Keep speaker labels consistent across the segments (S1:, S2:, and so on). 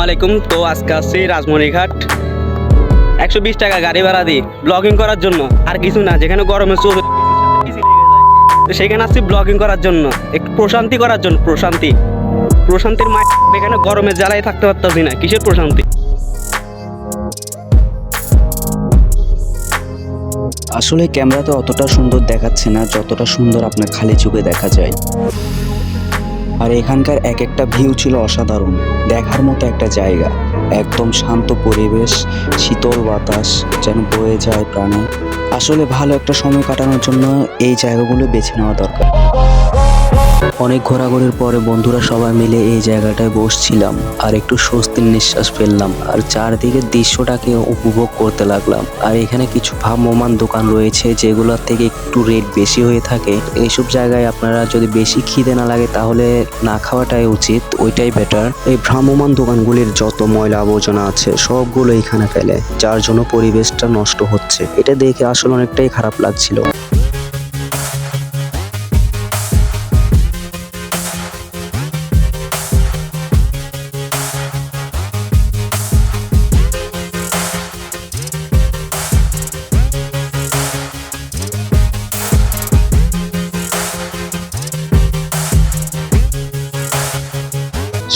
S1: আলাইকুম। তো আজকে আসছি রাজমণিঘাট 120 টাকা গাড়ি ভাড়া দিই ব্লগিং করার জন্য, আর কিছু না। যেখানে গরমে চলে তো সেখানে আসছি ব্লগিং করার জন্য, একটু প্রশান্তি করার জন্য। প্রশান্তির মাঠ। এখানে গরমে জ্বালায় থাকতে পারতেছি না। কিসের প্রশান্তি?
S2: আসলে ক্যামেরাতে অতটা সুন্দর দেখাচ্ছে না যতটা সুন্দর আপনার খালি চোখে দেখা যায়। আর এখানকার এক একটা ভিউ ছিল অসাধারণ, দেখার মতো একটা জায়গা। একদম শান্ত পরিবেশ, শীতল বাতাস যেন বয়ে যায় প্রাণে। আসলে ভালো একটা সময় কাটানোর জন্য এই জায়গাগুলো বেছে নেওয়া দরকার। অনেক ঘোরাঘুরির পরে বন্ধুরা সবাই মিলে এই জায়গাটায় বসছিলাম আর একটু স্বস্তির নিঃশ্বাস ফেললাম আর চারদিকের দৃশ্যটাকে উপভোগ করতে লাগলাম। আর এখানে কিছু ভ্রাম্যমাণ দোকান রয়েছে যেগুলোর থেকে একটু রেট বেশি হয়ে থাকে। এইসব জায়গায় আপনারা যদি বেশি খিদে না লাগে তাহলে না খাওয়াটাই উচিত, ওইটাই বেটার। এই ভ্রাম্যমাণ দোকানগুলির যত ময়লা আবর্জনা আছে সবগুলো এখানে ফেলে, যার জন্য পরিবেশটা নষ্ট হচ্ছে। এটা দেখে আসলে অনেকটাই খারাপ লাগছিল।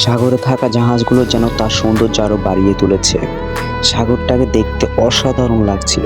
S2: সাগরে থাকা জাহাজগুলো যেন তার সৌন্দর্য আরো বাড়িয়ে তুলেছে। সাগরটাকে দেখতে অসাধারণ লাগছিল।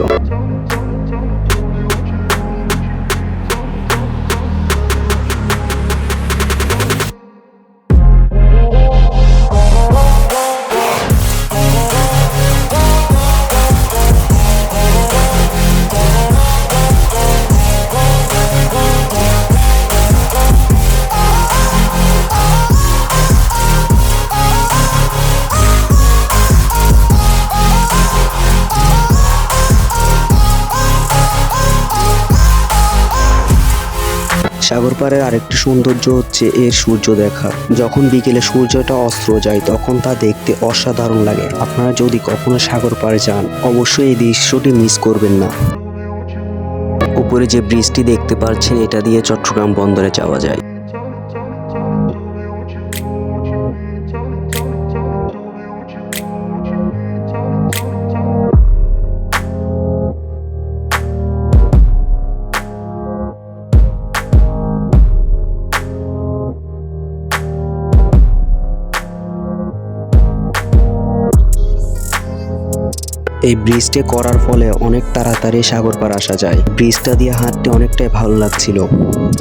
S2: সাগর পাড়ের আরেকটি সৌন্দর্য হচ্ছে এর সূর্য দেখা। যখন বিকেলে সূর্যটা অস্ত যায় তখন তা দেখতে অসাধারণ লাগে। আপনারা যদি কখনো সাগর পাড়ে যান অবশ্যই এই দৃশ্যটি মিস করবেন না। উপরে যে ব্রিজটি দেখতে পাচ্ছেন এটা দিয়ে চট্টগ্রাম বন্দরে যাওয়া যায়। এই ব্রিজটি করার ফলে অনেক তাড়াতাড়ি সাগর পার আসা যায়। ব্রিজটা দিয়ে হাঁটতে অনেকটাই ভালো লাগছিল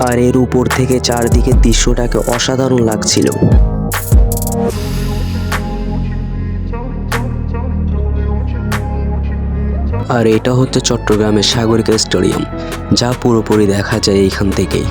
S2: আর এর উপর থেকে চারদিকে দৃশ্যটাকে অসাধারণ লাগছিল। আর এটা হচ্ছে চট্টগ্রামের সাগরিকা স্টেডিয়াম, যা পুরোপুরি দেখা যায় এইখান থেকেই।